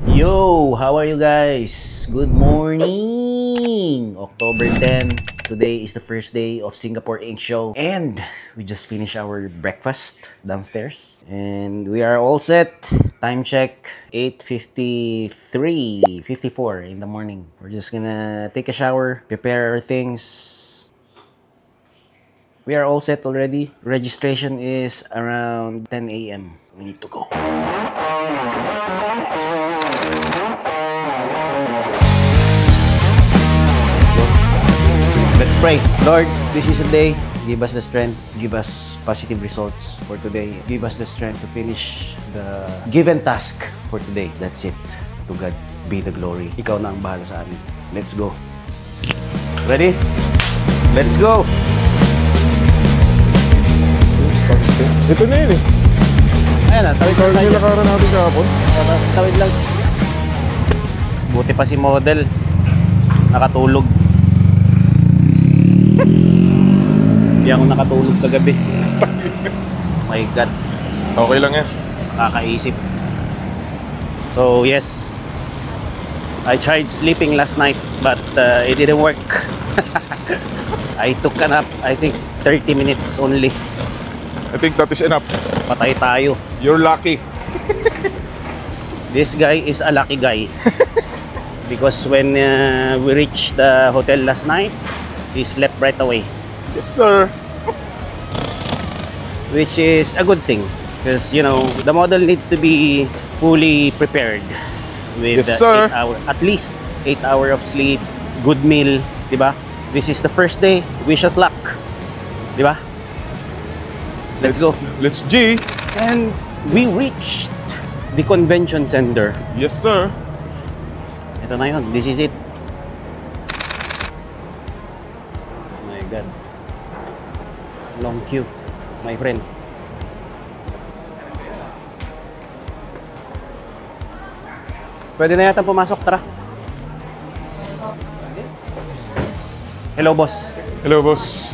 Yo, how are you guys? Good morning! October 10. Today is the first day of Singapore Ink Show. And we just finished our breakfast downstairs. And we are all set. Time check, 8:53, 54 in the morning. We're just gonna take a shower, prepare our things. We are all set already. Registration is around 10 a.m. We need to go. Let's pray. Lord, this is a day. Give us the strength. Give us positive results for today. Give us the strength to finish the given task for today. That's it. To God be the glory. Ikaw na ang bahala sa amin. Let's go. Ready? Let's go! Ito na yun eh. Ayan na, tawid lang tayo. Nilakaran natin kahapon. Tawid lang. Buti pa si model. Nakatulog. Hindi ako nakatulog kagabi. My God. Okay lang yan. Nakakaisip. So yes, I tried sleeping last night but it didn't work. I took a nap, I think 30 minutes only. I think that is enough. Patay tayo. You're lucky. This guy is a lucky guy. Because when we reached the hotel last night, he slept right away. Yes, sir. Which is a good thing. Because, you know, the model needs to be fully prepared. With Yes, sir. at least 8 hours of sleep, good meal, diba? This is the first day. Wish us luck. Diba? Let's go. Let's G. And we reached the convention center. Yes, sir. Ito na yun. This is it. Oh my God. Long queue, my friend. Pwede na yata pumasok. Tara. Hello, boss. Hello, boss.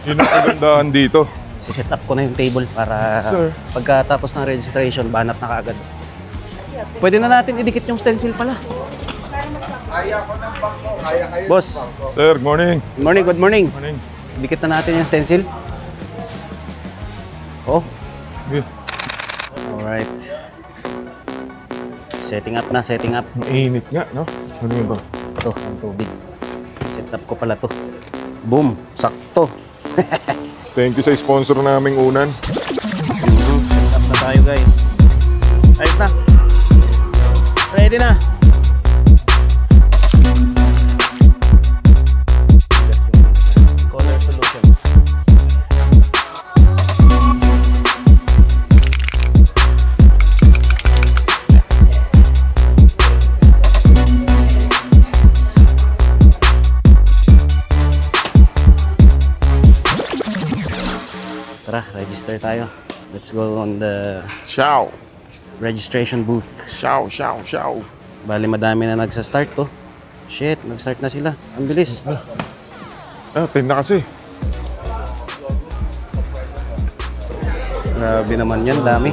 Yun ang kagandaan dito. Siset up ko na yung table para Sir. pagkatapos ng registration, banat na kaagad. Pwede na natin idikit yung stencil pala. Boss, Sir, good morning. good morning, good morning. Morning. Dikit na natin yung stencil. Oh, Okay. alright. Setting up na, setting up. Ang init nga, no? Ano yun ba? Ito, ang tubig. Set up ko pala to. Boom, sakto. Thank you sa sponsor naming unan. Set up na tayo, guys. Ayos na. Ready na. Color solution. Tara, register tayo. Let's go on the Ciao. registration booth. Ciao, ciao, ciao. Bali, madami na nagsa-start to. Shit, nag-start na sila. Ang bilis. 10 na kasi. Grabe naman yan, dami.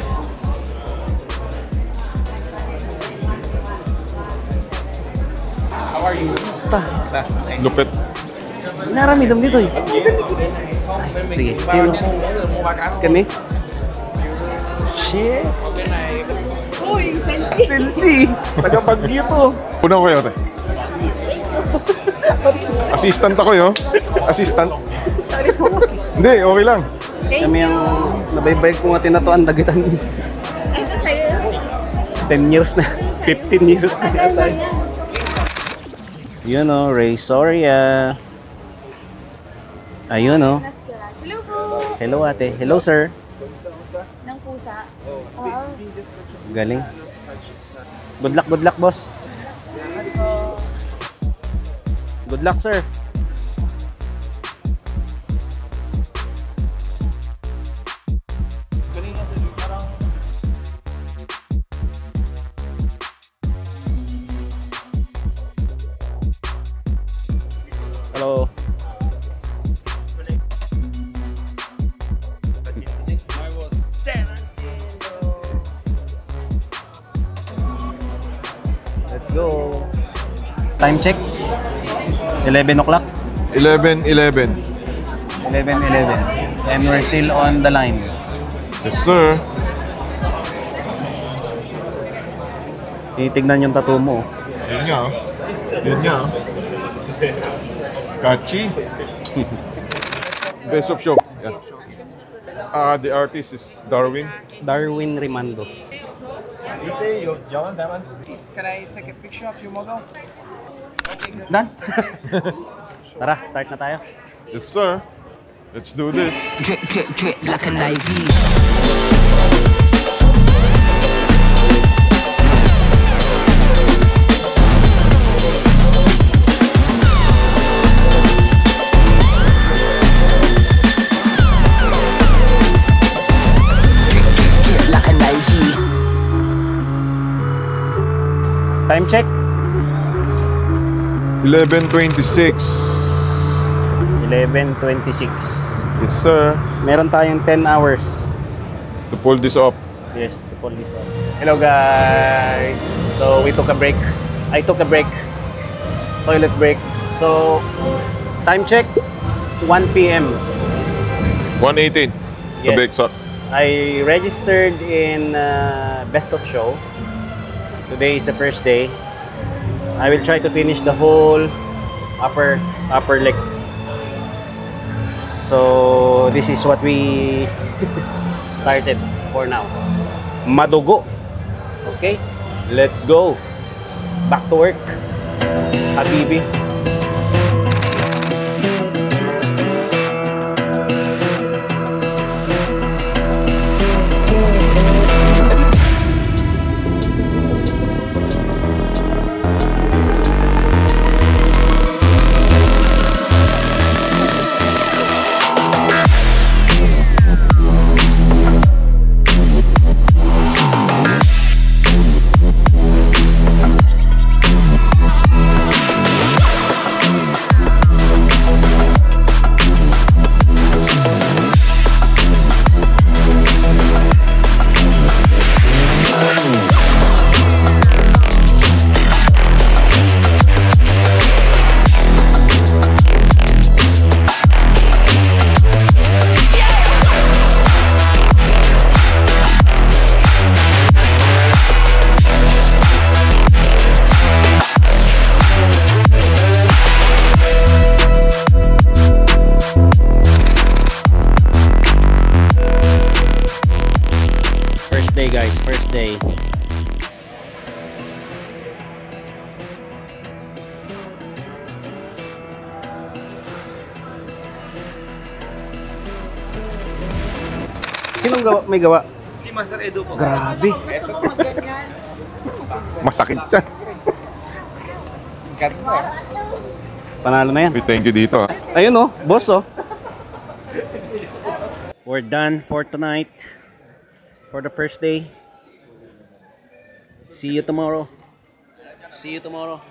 Basta. Lupit. Narami dam dito eh. Ay, sige, sino? Kami? Shit. Uy, selfie! Selfie. Taga-Baguio to. Puno ko kayo, te. Assistant ako yun. Assistant. Hindi, okay lang. Kami ang nabaybayag ko nga tinatuan dagitan. Ito sa'yo. 10 years na. 15 years na. Tagal mo na. Yun o, Ray Soria. Ayun o. Hello po! Hello ate. Hello sir. Ng pusa. Oo. Galing. Good luck boss. Good luck sir. Hello. Let's go. Time check. 11 o'clock. 11:11. 11:11. And we're still on the line. Yes, sir. Titignan yung tattoo mo. Yun nga, oh. Yun nga, oh. Catchy. Best of show. Yeah. The artist is Darwin. Darwin Rimando. Can I take a picture of your model? Done? Tara, start na tayo. Yes, sir. Let's do this. Drip, drip, drip like an IV. Time check. 11:26. 11:26. Yes, sir. Meron tayong 10 hours. To pull this up. Yes, to pull this off. Hello guys! So we took a break. I took a break. Toilet break. So, time check. 1 p.m. 1:18. Yes. Tabik sa. I registered in Best of Show. Today is the first day. I will try to finish the whole upper leg. So this is what we started for now. Madugo. Okay, let's go. Back to work. Habibi. First day. Sinong may gawa? Si Master Edu po. Grabe. Masakit yan. Panalo na yan. Thank you dito. Ayun oh, boss oh. We're done for tonight. For the first day. See you tomorrow. See you tomorrow.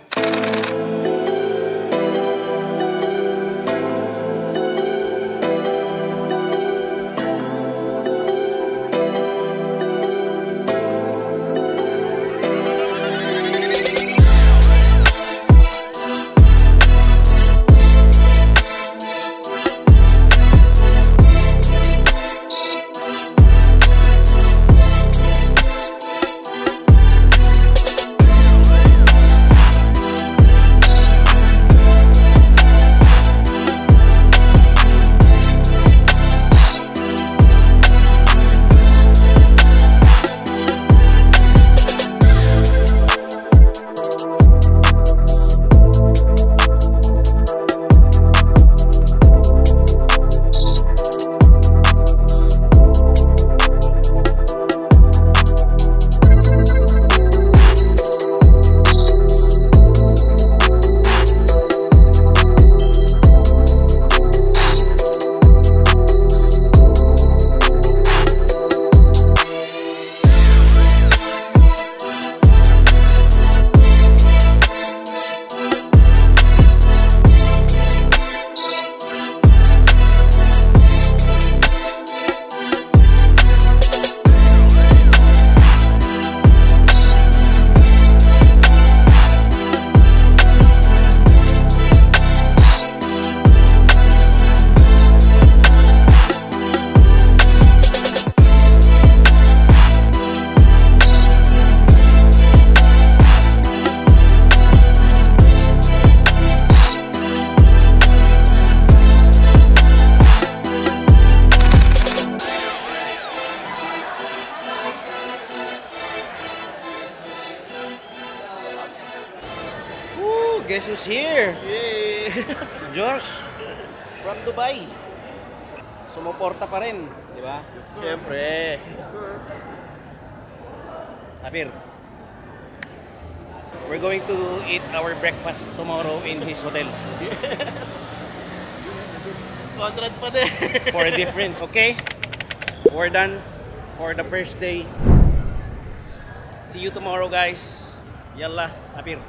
guess who's here? Yay! Si Josh from Dubai. Sumuporta pa rin, di ba? Siyempre. Apir, we're going to eat our breakfast tomorrow in his hotel. 100 pa din. For a difference, okay? We're done for the first day. See you tomorrow, guys. Yalla, Apir.